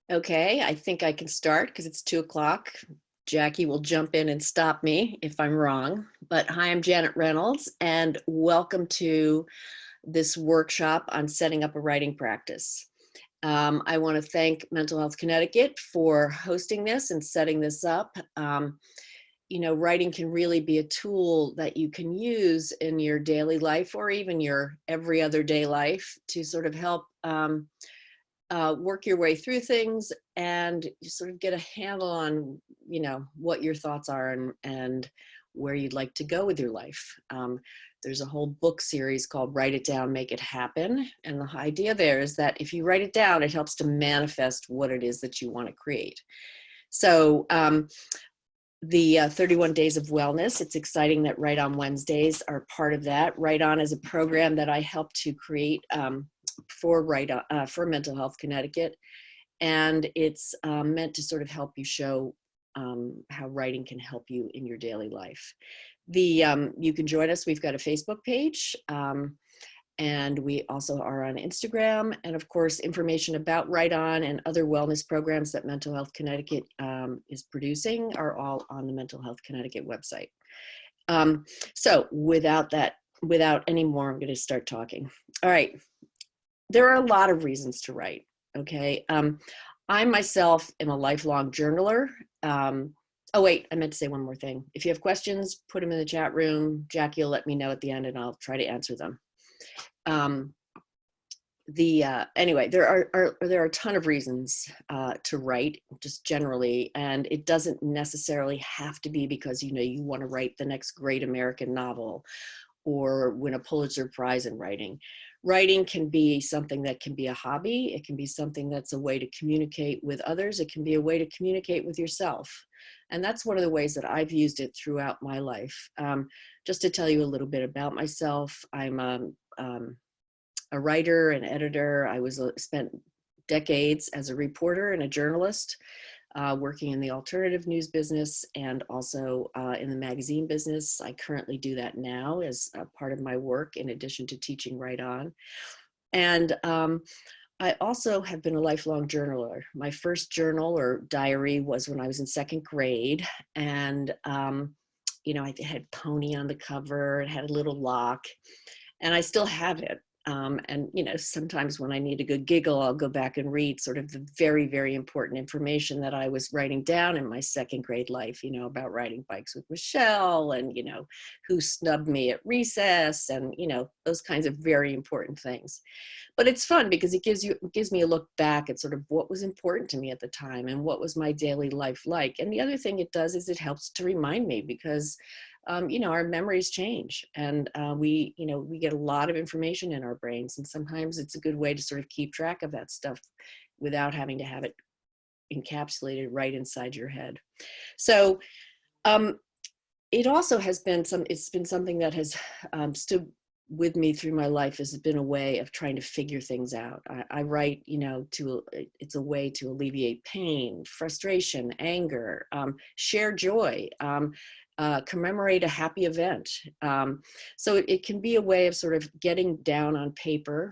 Okay, I think I can start because it's 2 o'clock. Jackie will jump in and stop me if I'm wrong. But hi, I'm Janet Reynolds, and welcome to this workshop on setting up a writing practice. I want to thank Mental Health Connecticut for hosting this and setting this up. Writing can really be a tool that you can use in your daily life or even your every other day life to sort of help work your way through things and you sort of get a handle on, what your thoughts are and where you'd like to go with your life. There's a whole book series called Write It Down, Make It Happen. And the idea there is that if you write it down, it helps to manifest what it is that you want to create. So the 31 Days of Wellness, it's exciting that Write On Wednesdays are part of that. Write On is a program that I helped to create for Mental Health Connecticut, and it's meant to sort of help you show how writing can help you in your daily life. You can join us. We've got a Facebook page, and we also are on Instagram. And of course, information about Write On and other wellness programs that Mental Health Connecticut is producing are all on the Mental Health Connecticut website. So without any more, I'm going to start talking. All right. There are a lot of reasons to write, okay? I myself am a lifelong journaler. Oh wait, I meant to say one more thing. If you have questions, put them in the chat room. Jackie will let me know at the end and I'll try to answer them. Anyway, there are a ton of reasons to write, just generally, and it doesn't necessarily have to be because, you want to write the next great American novel or win a Pulitzer Prize in writing. Writing can be something that can be a hobby. It can be something that's a way to communicate with others. It can be a way to communicate with yourself. And that's one of the ways that I've used it throughout my life. Just to tell you a little bit about myself, I'm a writer and editor. I spent decades as a reporter and a journalist, working in the alternative news business and also in the magazine business. I currently do that now as a part of my work in addition to teaching Write On. And I also have been a lifelong journaler. My first journal or diary was when I was in second grade. And, I had Pony on the cover. It had a little lock. And I still have it. And, sometimes when I need a good giggle, I'll go back and read sort of the very, very important information that I was writing down in my second grade life, about riding bikes with Michelle and, who snubbed me at recess and, those kinds of very important things. But it's fun because it gives me a look back at sort of what was important to me at the time and what was my daily life like. And the other thing it does is it helps to remind me because our memories change and we get a lot of information in our brains. And sometimes it's a good way to sort of keep track of that stuff without having to have it encapsulated right inside your head. So it also has been it's been something that has stood with me through my life. Has been a way of trying to figure things out. I write, it's a way to alleviate pain, frustration, anger, share joy, commemorate a happy event. So it can be a way of sort of getting down on paper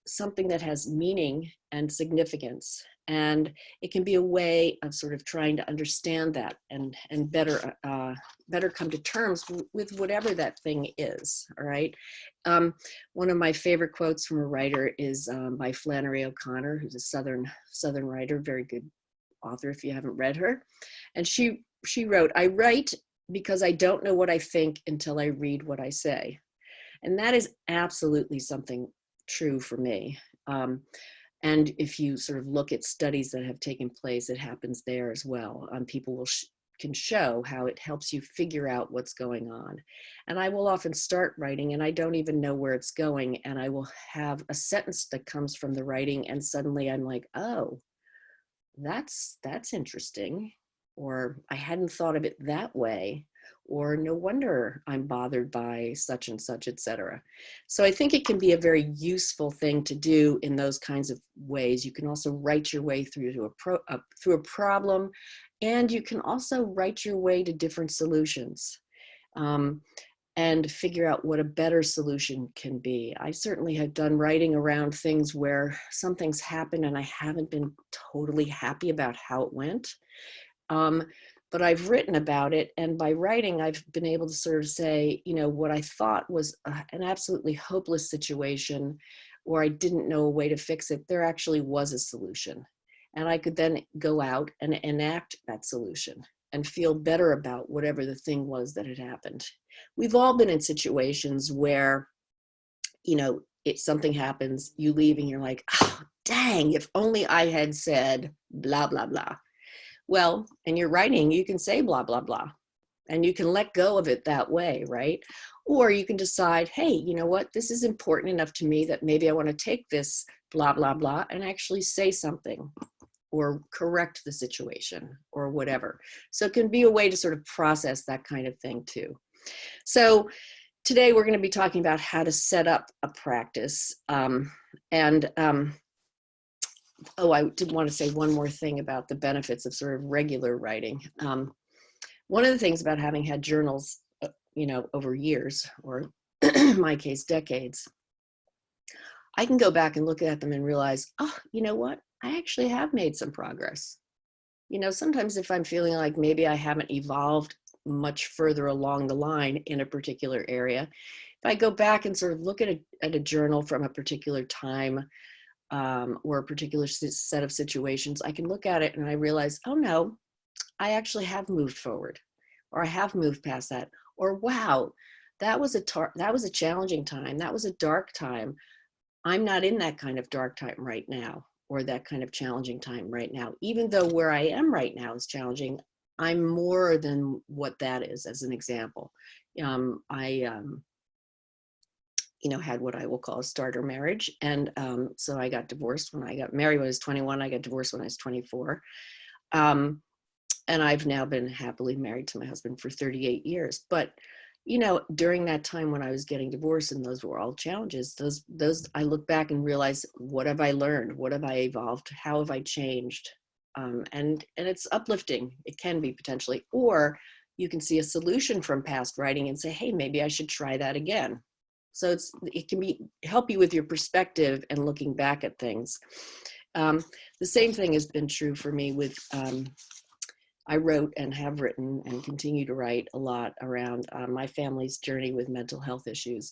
something that has meaning and significance. And it can be a way of sort of trying to understand that and better come to terms with whatever that thing is. All right. One of my favorite quotes from a writer is by Flannery O'Connor, who's a Southern writer, very good author if you haven't read her. And she wrote, "I write because I don't know what I think until I read what I say." And that is absolutely something true for me. And if you sort of look at studies that have taken place, it happens there as well. People can show how it helps you figure out what's going on. And I will often start writing and I don't even know where it's going. And I will have a sentence that comes from the writing and suddenly I'm like, oh, that's interesting. Or I hadn't thought of it that way. Or no wonder I'm bothered by such and such, etc. So I think it can be a very useful thing to do in those kinds of ways. You can also write your way through to a problem, and you can also write your way to different solutions. and figure out what a better solution can be. I certainly have done writing around things where something's happened and I haven't been totally happy about how it went. But I've written about it, and by writing, I've been able to sort of say, you know, what I thought was an absolutely hopeless situation where I didn't know a way to fix it, there actually was a solution. And I could then go out and enact that solution and feel better about whatever the thing was that had happened. We've all been in situations where, you know, something happens, you leave and you're like, oh, dang, if only I had said blah, blah, blah. Well, in your writing, you can say blah, blah, blah, and you can let go of it that way, right? Or you can decide, hey, you know what, this is important enough to me that maybe I want to take this blah, blah, blah, and actually say something or correct the situation or whatever. So it can be a way to sort of process that kind of thing too. So today we're going to be talking about how to set up a practice. Oh, I did want to say one more thing about the benefits of sort of regular writing. One of the things about having had journals, you know, over years, or in my case, decades, I can go back and look at them and realize, oh, you know what? I actually have made some progress. You know, sometimes if I'm feeling like maybe I haven't evolved much further along the line in a particular area, if I go back and sort of look at a journal from a particular time, or a particular set of situations, I can look at it and I realize, oh no, I actually have moved forward, or I have moved past that, or wow, that was a challenging time, that was a dark time. I'm not in that kind of dark time right now, or that kind of challenging time right now. Even though where I am right now is challenging, I'm more than what that is, as an example. You know, had what I will call a starter marriage. And so I got divorced when I got married when I was 21. I got divorced when I was 24. And I've now been happily married to my husband for 38 years. But, you know, during that time when I was getting divorced, and those were all challenges, those I look back and realize, what have I learned? What have I evolved? How have I changed? And it's uplifting. It can be potentially, or you can see a solution from past writing and say, hey, maybe I should try that again. So it can help you with your perspective and looking back at things. The same thing has been true for me with, I wrote and have written and continue to write a lot around my family's journey with mental health issues.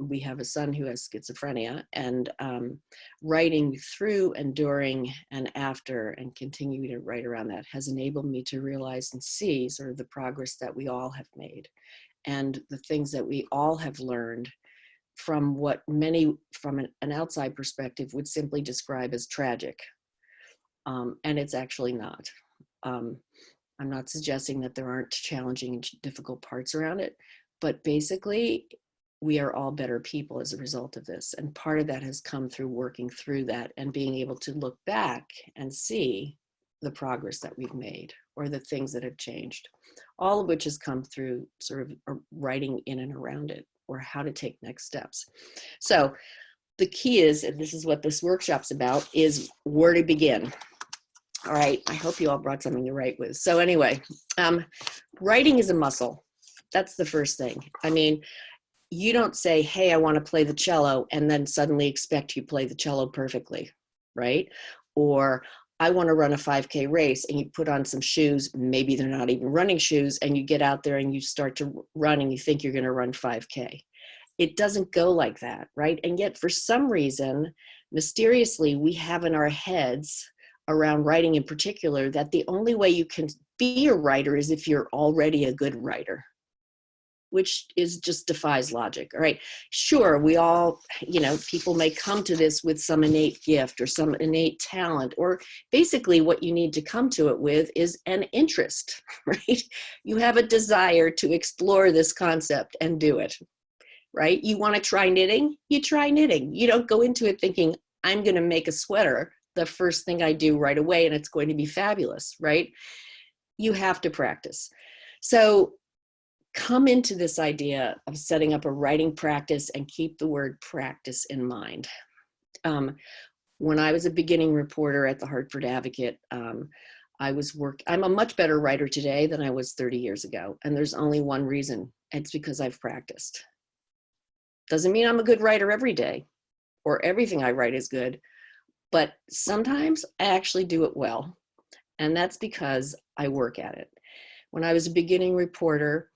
We have a son who has schizophrenia, and writing through and during and after and continuing to write around that has enabled me to realize and see sort of the progress that we all have made, and the things that we all have learned from what many from an outside perspective would simply describe as tragic. And it's actually not. I'm not suggesting that there aren't challenging and difficult parts around it, but basically we are all better people as a result of this. And part of that has come through working through that and being able to look back and see the progress that we've made or the things that have changed, all of which has come through sort of writing in and around it, or how to take next steps. So the key is, and this is what this workshop's about, is where to begin. All right, I hope you all brought something to write with. So anyway, writing is a muscle. That's the first thing. I mean, you don't say, hey, I want to play the cello, and then suddenly expect you play the cello perfectly, right? Or I want to run a 5K race, and you put on some shoes, maybe they're not even running shoes, and you get out there and you start to run and you think you're going to run 5K. It doesn't go like that, right? And yet for some reason, mysteriously, we have in our heads around writing in particular that the only way you can be a writer is if you're already a good writer, which just defies logic. All right, sure, we all, you know, people may come to this with some innate gift or some innate talent, or basically what you need to come to it with is an interest, right? You have a desire to explore this concept and do it, right? You want to try knitting, you try knitting. You don't go into it thinking, I'm going to make a sweater the first thing I do right away and it's going to be fabulous, right? You have to practice. So come into this idea of setting up a writing practice and keep the word practice in mind. When I was a beginning reporter at the Hartford Advocate, I'm a much better writer today than I was 30 years ago. And there's only one reason. It's because I've practiced. Doesn't mean I'm a good writer every day or everything I write is good, but sometimes I actually do it well. And that's because I work at it. When I was a beginning reporter,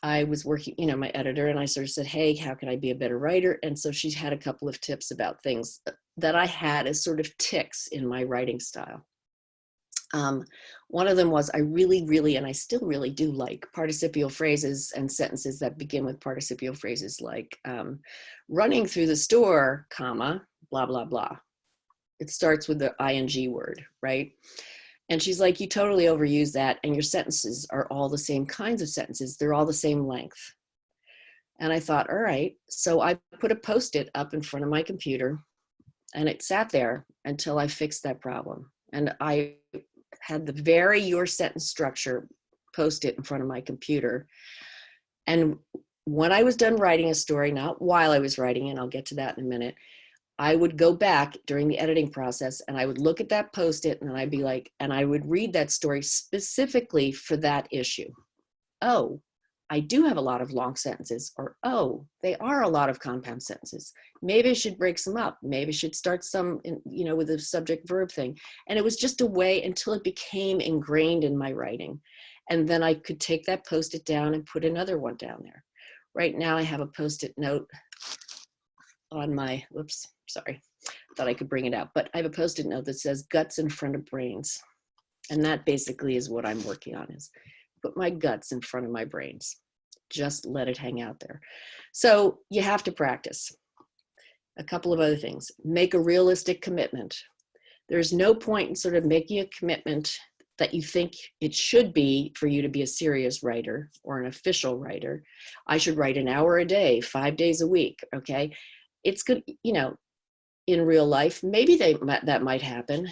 I was working, my editor, and I sort of said, hey, how can I be a better writer? And so she had a couple of tips about things that I had as sort of tics in my writing style. One of them was I really, and I still really do like participial phrases and sentences that begin with participial phrases like running through the store, comma, blah, blah, blah. It starts with the ing word, right? And she's like, you totally overuse that, and your sentences are all the same kinds of sentences. They're all the same length. And I thought, all right. So I put a Post-it up in front of my computer, and it sat there until I fixed that problem. And I had the vary your sentence structure Post-it in front of my computer. And when I was done writing a story, not while I was writing it, I'll get to that in a minute, I would go back during the editing process and I would look at that Post-it and I'd be like, and I would read that story specifically for that issue. Oh, I do have a lot of long sentences, or, oh, they are a lot of compound sentences. Maybe I should break some up. Maybe I should start some, with a subject verb thing. And it was just a way until it became ingrained in my writing. And then I could take that Post-it down and put another one down there. Right now I have a Post-it note on my, whoops, sorry, thought I could bring it out, but I have a Post-it note that says guts in front of brains. And that basically is what I'm working on, is put my guts in front of my brains. Just let it hang out there. So you have to practice. A couple of other things. Make a realistic commitment. There's no point in sort of making a commitment that you think it should be for you to be a serious writer or an official writer. I should write an hour a day, 5 days a week, okay? It's good, in real life, maybe that might happen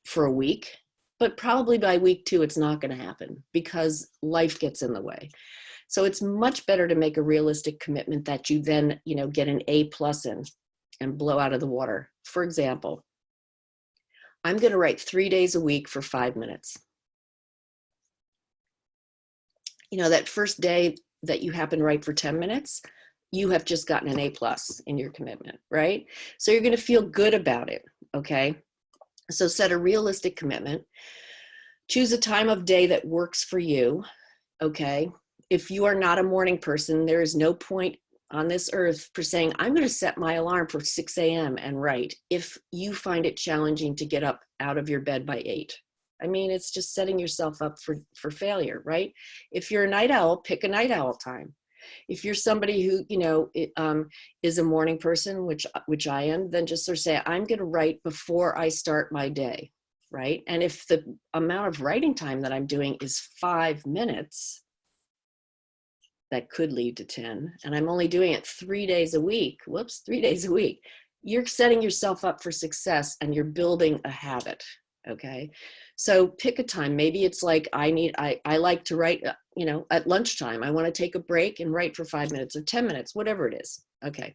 for a week, but probably by week 2, it's not going to happen because life gets in the way. So it's much better to make a realistic commitment that you then, get an A+ in and blow out of the water. For example, I'm going to write 3 days a week for 5 minutes. That first day that you happen to write for 10 minutes, you have just gotten an A+ in your commitment, right? So you're going to feel good about it, okay? So set a realistic commitment. Choose a time of day that works for you, okay? If you are not a morning person, there is no point on this earth for saying, I'm going to set my alarm for 6 a.m. and write if you find it challenging to get up out of your bed by 8. I mean, it's just setting yourself up for failure, right? If you're a night owl, pick a night owl time. If you're somebody who, is a morning person, which I am, then just sort of say, I'm going to write before I start my day, right? And if the amount of writing time that I'm doing is 5 minutes, that could lead to 10, and I'm only doing it 3 days a week, 3 days a week, you're setting yourself up for success and you're building a habit, okay? So pick a time. Maybe it's like I like to write, at lunchtime. I want to take a break and write for 5 minutes or 10 minutes, whatever it is, okay?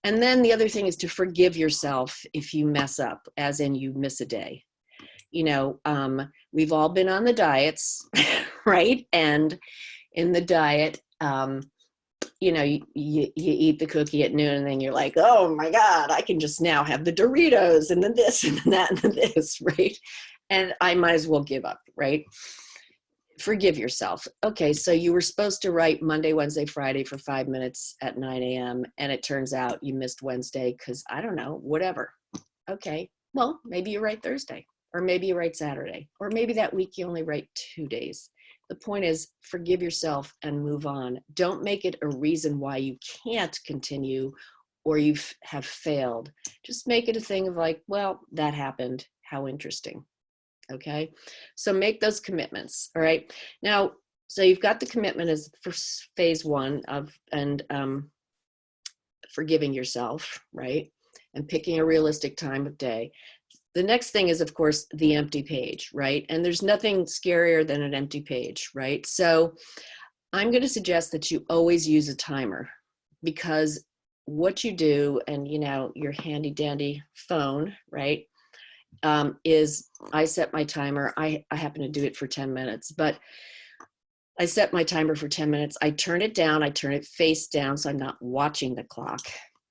And then the other thing is to forgive yourself if you mess up, as in you miss a day. We've all been on the diets, right? And in the diet, you eat the cookie at noon and then you're like, oh my God, I can just now have the Doritos and then this and then that and then this, right? And I might as well give up, right? Forgive yourself. Okay, so you were supposed to write Monday, Wednesday, Friday for 5 minutes at 9 a.m. and it turns out you missed Wednesday because I don't know, whatever. Okay, well, maybe you write Thursday, or maybe you write Saturday, or maybe that week you only write 2 days. The point is, forgive yourself and move on. Don't make it a reason why you can't continue or you have failed. Just make it a thing of like, well, that happened. How interesting. Okay. So make those commitments. All right. Now, so you've got the commitment as for phase 1 of, and forgiving yourself, right? And picking a realistic time of day. The next thing is, of course, the empty page, right? And there's nothing scarier than an empty page, right? So I'm going to suggest that you always use a timer, because what you do, and your handy dandy phone, right? is I set my timer. I happen to do it for 10 minutes, but I set my timer for 10 minutes. I turn it down. I turn it face down so I'm not watching the clock.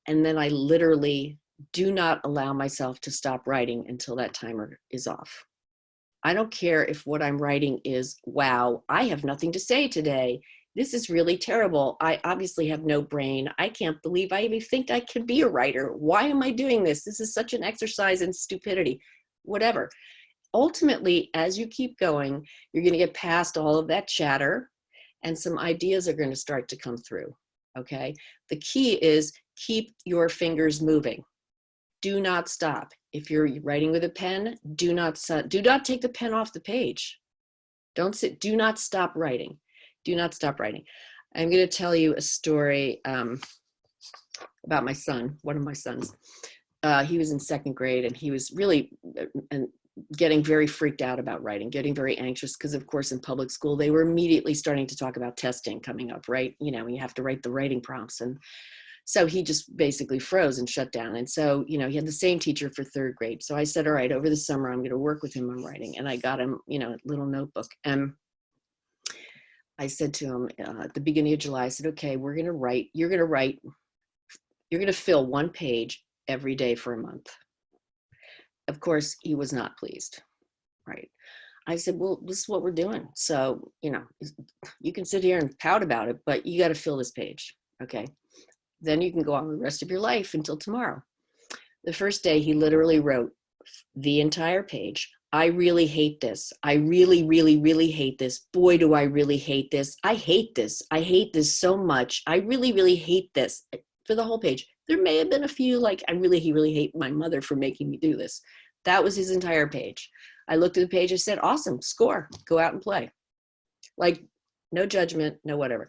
And then I literally do not allow myself to stop writing until that timer is off. I don't care if what I'm writing is, wow, I have nothing to say today. This is really terrible. I obviously have no brain. I can't believe I even think I could be a writer. Why am I doing this? This is such an exercise in stupidity. Whatever. Ultimately, as you keep going, you're going to get past all of that chatter and some ideas are going to start to come through. Okay. The key is keep your fingers moving. Do not stop. If you're writing with a pen, do not take the pen off the page. Don't sit, do not stop writing. Do not stop writing. I'm going to tell you a story about my son, one of my sons. He was in second grade and he was really getting very freaked out about writing, getting very anxious because, of course, in public school, they were immediately starting to talk about testing coming up, right? You know, you have to write the writing prompts. And so he just basically froze and shut down. And so, you know, he had the same teacher for third grade. So I said, all right, over the summer, I'm going to work with him on writing. And I got him, you know, a little notebook. And I said to him at the beginning of July, I said, okay, we're going to write, you're going to fill one page every day for a month. Of course, he was not pleased, right? I said, well, this is what we're doing. So, you know, you can sit here and pout about it, but you got to fill this page, okay? Then you can go on the rest of your life until tomorrow. The first day, he literally wrote the entire page. I really hate this. I really, really, really hate this. Boy, do I really hate this. I hate this. I hate this so much. I really, really hate this. For the whole page. There may have been a few like, he really hate my mother for making me do this. That was his entire page. I looked at the page and said, awesome, score, go out and play. Like, no judgment, no whatever.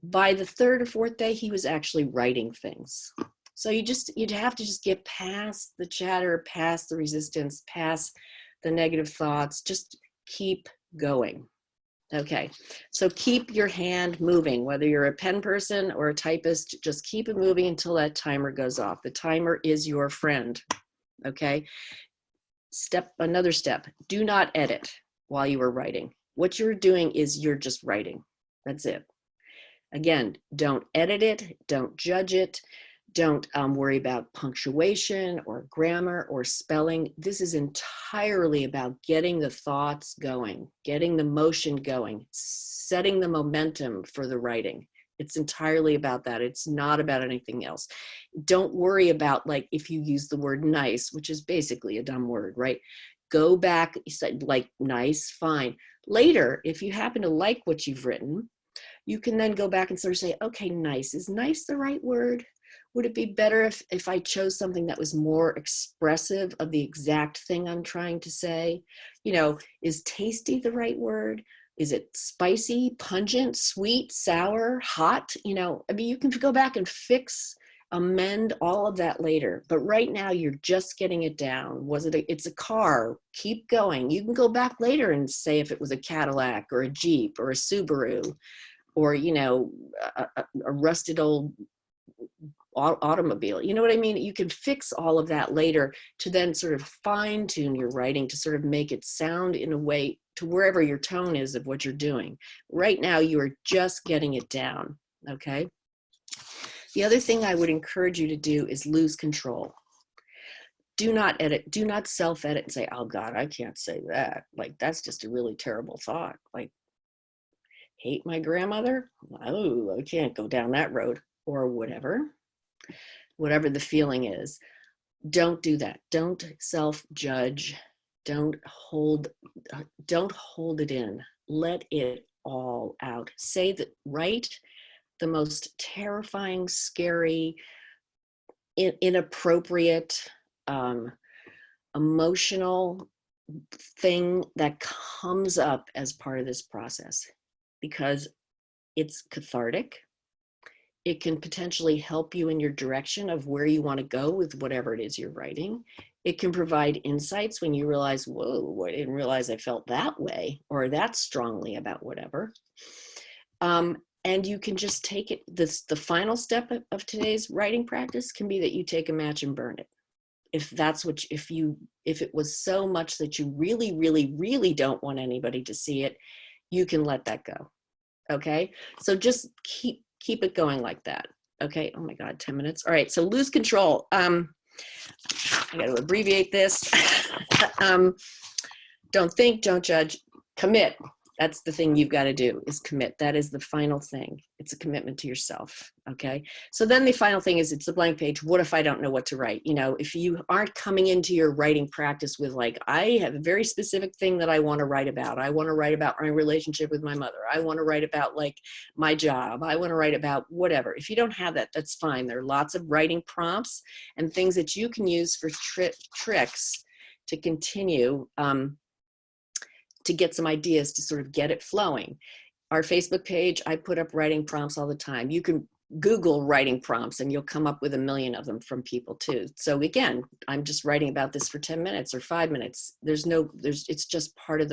By the third or fourth day, he was actually writing things. So you'd have to just get past the chatter, past the resistance, past the negative thoughts, just keep going. Okay, so keep your hand moving, whether you're a pen person or a typist, just keep it moving until that timer goes off. The timer is your friend, okay? Another step, do not edit while you are writing. What you're doing is you're just writing, that's it. Again, don't edit it, don't judge it, don't worry about punctuation or grammar or spelling. This is entirely about getting the thoughts going, getting the motion going, setting the momentum for the writing. It's entirely about that. It's not about anything else. Don't worry about, like, if you use the word nice, which is basically a dumb word, right? Go back, you said like nice, fine. Later, if you happen to like what you've written, you can then go back and sort of say, okay, nice. Is nice the right word? Would it be better if I chose something that was more expressive of the exact thing I'm trying to say? You know, is tasty the right word? Is it spicy, pungent, sweet, sour, hot? You know, I mean, you can go back and amend all of that later. But right now you're just getting it down. It's a car, keep going. You can go back later and say if it was a Cadillac or a Jeep or a Subaru or, you know, a rusted old automobile. You know what I mean? You can fix all of that later to then sort of fine tune your writing to sort of make it sound in a way to wherever your tone is of what you're doing. Right now, you are just getting it down, okay? The other thing I would encourage you to do is lose control. Do not edit, do not self-edit and say, oh God, I can't say that. Like, that's just a really terrible thought. Like, hate my grandmother? Oh, I can't go down that road, or whatever the feeling is. Don't do that. Don't self-judge. Don't hold it in. Let it all out. Write the most terrifying, scary, inappropriate, emotional thing that comes up as part of this process, because it's cathartic. It can potentially help you in your direction of where you want to go with whatever it is you're writing. It can provide insights when you realize, whoa, I didn't realize I felt that way or that strongly about whatever. And you can just take it, the final step of today's writing practice can be that you take a match and burn it. if that's what, if it was so much that you really, really, really don't want anybody to see it, you can let that go. Okay. So just keep it going like that. Okay. Oh my God, 10 minutes. All right. So lose control. I got to abbreviate this. Don't think, don't judge, commit. That's the thing you've got to do, is commit. That is the final thing. It's a commitment to yourself. Okay. So then the final thing is, it's a blank page. What if I don't know what to write? You know, if you aren't coming into your writing practice with like, I have a very specific thing that I want to write about. I want to write about my relationship with my mother. I want to write about like my job. I want to write about whatever. If you don't have that, that's fine. There are lots of writing prompts and things that you can use for tricks to continue, to get some ideas, to sort of get it flowing. Our Facebook page, I put up writing prompts all the time. You can Google writing prompts and you'll come up with a million of them from people too. So again, I'm just writing about this for 10 minutes or 5 minutes. It's just part of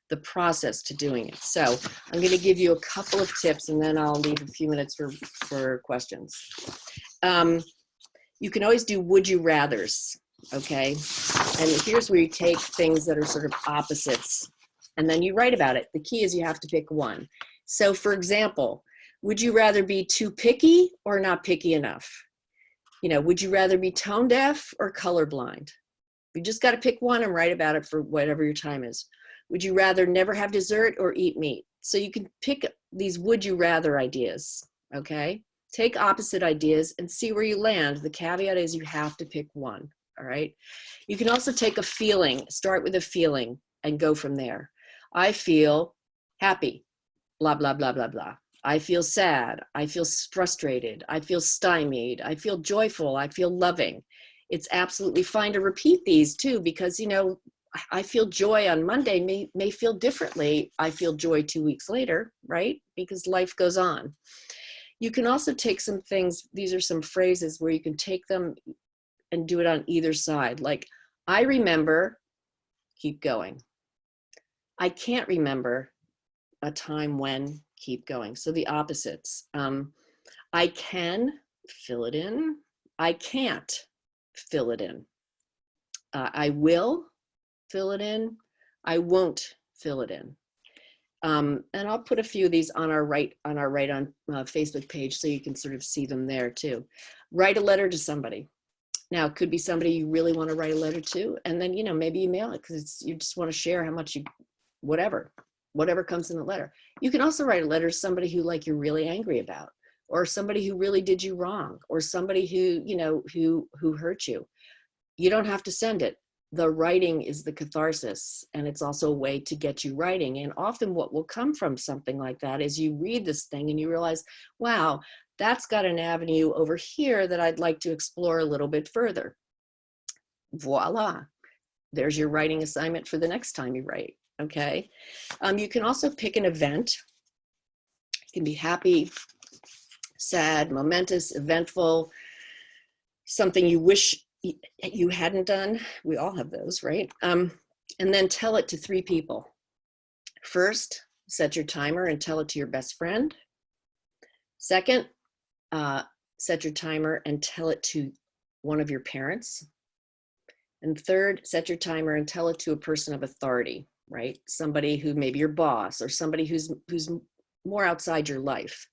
the process to doing it. So I'm going to give you a couple of tips and then I'll leave a few minutes for questions. You can always do would you rathers, okay? And here's where you take things that are sort of opposites and then you write about it. The key is you have to pick one. So for example, would you rather be too picky or not picky enough? You know, would you rather be tone deaf or colorblind? You just got to pick one and write about it for whatever your time is. Would you rather never have dessert or eat meat? So you can pick these would you rather ideas, okay? Take opposite ideas and see where you land. The caveat is you have to pick one, all right? You can also take a feeling, start with a feeling and go from there. I feel happy, blah, blah, blah, blah, blah. I feel sad. I feel frustrated. I feel stymied. I feel joyful. I feel loving. It's absolutely fine to repeat these too, because, you know, I feel joy on Monday may feel differently. I feel joy 2 weeks later, right? Because life goes on. You can also take some things, these are some phrases where you can take them and do it on either side. Like, I remember, keep going. I can't remember a time when, keep going. So the opposites. I can, fill it in. I can't, fill it in. I will, fill it in. I won't, fill it in. And I'll put a few of these on our Write on Facebook page so you can sort of see them there too. Write a letter to somebody. Now, it could be somebody you really want to write a letter to, and then, you know, maybe you mail it because you just want to share how much you, whatever comes in the letter. You can also write a letter to somebody who like you're really angry about, or somebody who really did you wrong, or somebody who, you know, who hurt you. You don't have to send it. The writing is the catharsis, and it's also a way to get you writing. And often what will come from something like that is you read this thing and you realize, wow, that's got an avenue over here that I'd like to explore a little bit further. Voila. There's your writing assignment for the next time you write. Okay. You can also pick an event. It can be happy, sad, momentous, eventful, something you wish you hadn't done. We all have those, right? And then tell it to 3 people. First, set your timer and tell it to your best friend. Second, set your timer and tell it to one of your parents. And third, set your timer and tell it to a person of authority, right? Somebody who maybe your boss or somebody who's more outside your life.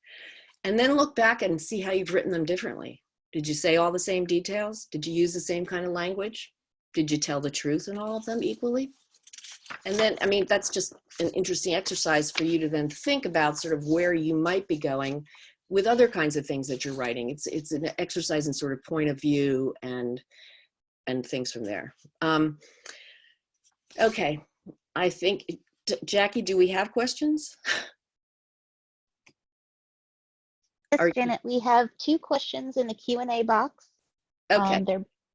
And then look back and see how you've written them differently. Did you say all the same details? Did you use the same kind of language? Did you tell the truth in all of them equally? And then, I mean, that's just an interesting exercise for you to then think about sort of where you might be going with other kinds of things that you're writing. It's an exercise in sort of point of view and things from there. Okay, I think, Jackie, do we have questions? Yes, Janet, we have 2 questions in the Q&A box. Okay.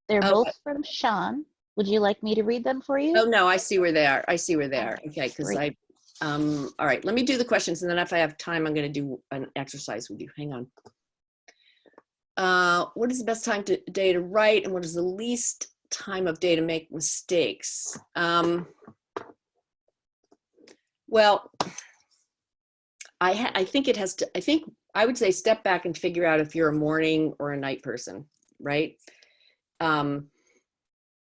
They're both from Sean. Would you like me to read them for you? Oh, no, I see where they are. I see where they are. Okay, because all right, let me do the questions, and then if I have time, I'm going to do an exercise with you. Hang on. What is the best time of day to write, and what is the least time of day to make mistakes? Well, I think it has to, I would say step back and figure out if you're a morning or a night person, right?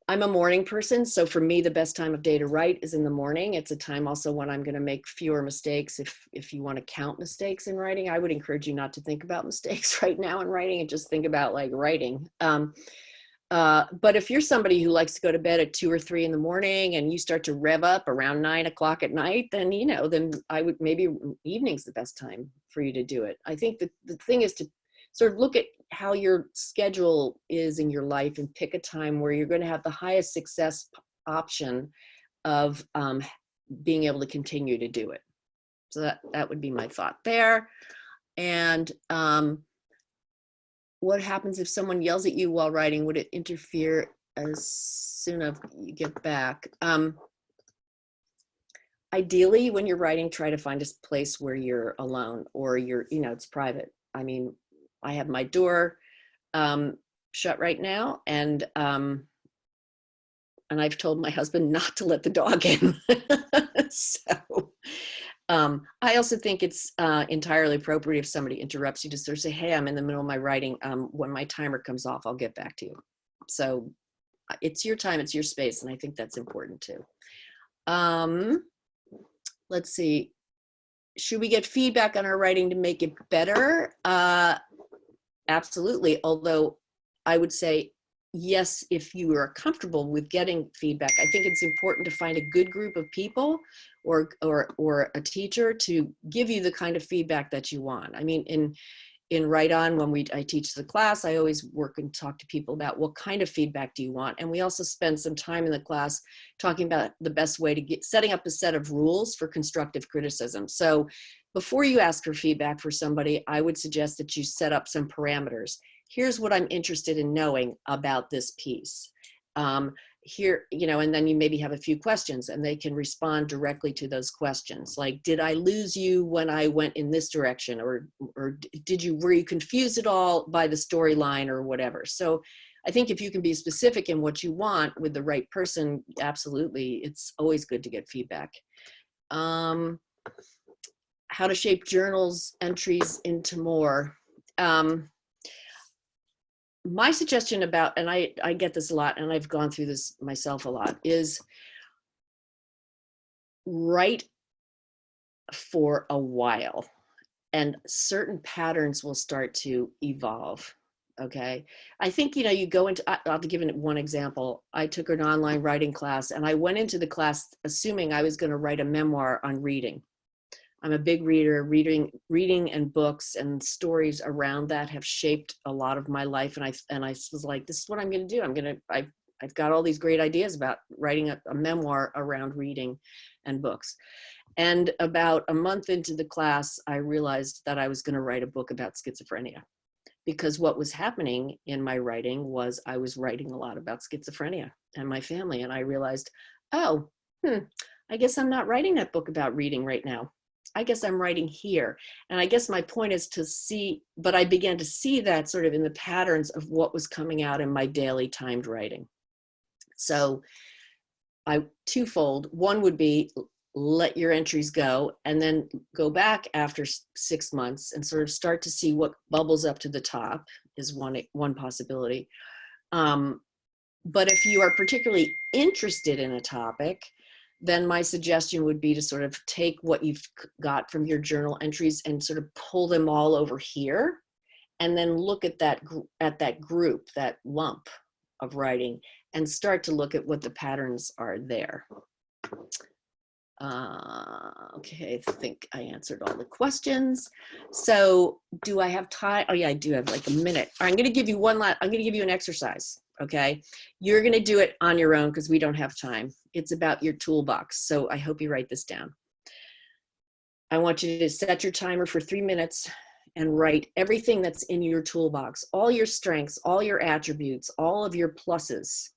I'm a morning person, so for me, the best time of day to write is in the morning. It's a time also when I'm going to make fewer mistakes. If you want to count mistakes in writing, I would encourage you not to think about mistakes right now in writing and just think about like writing. But if you're somebody who likes to go to bed at 2 or 3 in the morning and you start to rev up around 9 o'clock at night, then, you know, then I would maybe evening's the best time for you to do it. I think that the thing is to sort of look at how your schedule is in your life and pick a time where you're going to have the highest success option of being able to continue to do it. So that would be my thought there. And what happens if someone yells at you while writing? Would it interfere as soon as you get back? Ideally, when you're writing, try to find a place where you're alone or you're, you know, it's private. I mean, I have my door shut right now, and I've told my husband not to let the dog in. So I also think it's entirely appropriate if somebody interrupts you to sort of say, hey, I'm in the middle of my writing. When my timer comes off, I'll get back to you. So it's your time, it's your space, and I think that's important too. Let's see. Should we get feedback on our writing to make it better? Absolutely. Although I would say, yes, if you are comfortable with getting feedback, I think it's important to find a good group of people or a teacher to give you the kind of feedback that you want. I mean, in Write On, when I teach the class, I always work and talk to people about what kind of feedback do you want. And we also spend some time in the class talking about the best way to setting up a set of rules for constructive criticism. So before you ask for feedback for somebody, I would suggest that you set up some parameters. Here's what I'm interested in knowing about this piece. Here, you know, and then you maybe have a few questions and they can respond directly to those questions. Like, did I lose you when I went in this direction? Or were you confused at all by the storyline or whatever? So I think if you can be specific in what you want with the right person, absolutely, it's always good to get feedback. How to shape journals entries into more. My suggestion about, and I get this a lot, and I've gone through this myself a lot, is write for a while and certain patterns will start to evolve. Okay. I think, you know, you go into, I'll give it one example. I took an online writing class and I went into the class assuming I was going to write a memoir on reading. I'm a big reader. Reading and books and stories around that have shaped a lot of my life. And I was like, this is what I'm going to do. I've got all these great ideas about writing a memoir around reading and books. And about a month into the class, I realized that I was going to write a book about schizophrenia, because what was happening in my writing was I was writing a lot about schizophrenia and my family. And I realized, oh, I guess I'm not writing that book about reading right now. I guess I'm writing here. And I guess my point is to see, but I began to see that sort of in the patterns of what was coming out in my daily timed writing. So twofold. One would be let your entries go and then go back after 6 months and sort of start to see what bubbles up to the top is one possibility. But if you are particularly interested in a topic, then my suggestion would be to sort of take what you've got from your journal entries and sort of pull them all over here, and then look at that group, that lump of writing, and start to look at what the patterns are there. Okay, I think I answered all the questions. So do I have time? Oh yeah, I do have like a minute. I'm going to give you I'm going to give you an exercise. Okay, you're going to do it on your own because we don't have time. It's about your toolbox. So I hope you write this down. I want you to set your timer for 3 minutes and write everything that's in your toolbox, all your strengths, all your attributes, all of your pluses,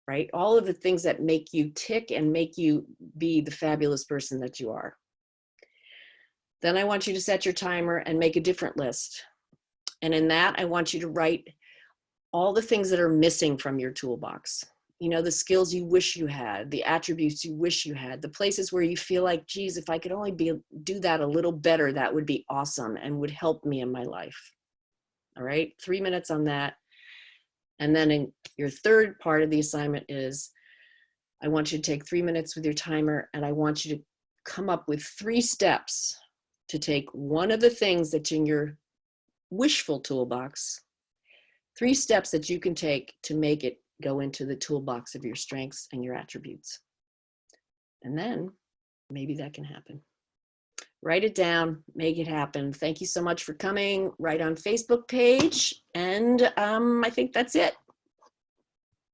right? All of the things that make you tick and make you be the fabulous person that you are. Then I want you to set your timer and make a different list. And in that, I want you to write all the things that are missing from your toolbox. You know, the skills you wish you had, the attributes you wish you had, the places where you feel like, geez, if I could only do that a little better, that would be awesome and would help me in my life. All right, 3 minutes on that. And then in your third part of the assignment is, I want you to take 3 minutes with your timer, and I want you to come up with 3 steps to take one of the things that's in your wishful toolbox, 3 steps that you can take to make it go into the toolbox of your strengths and your attributes. And then maybe that can happen. Write it down, make it happen. Thank you so much for coming. Write on Facebook page. And I think that's it.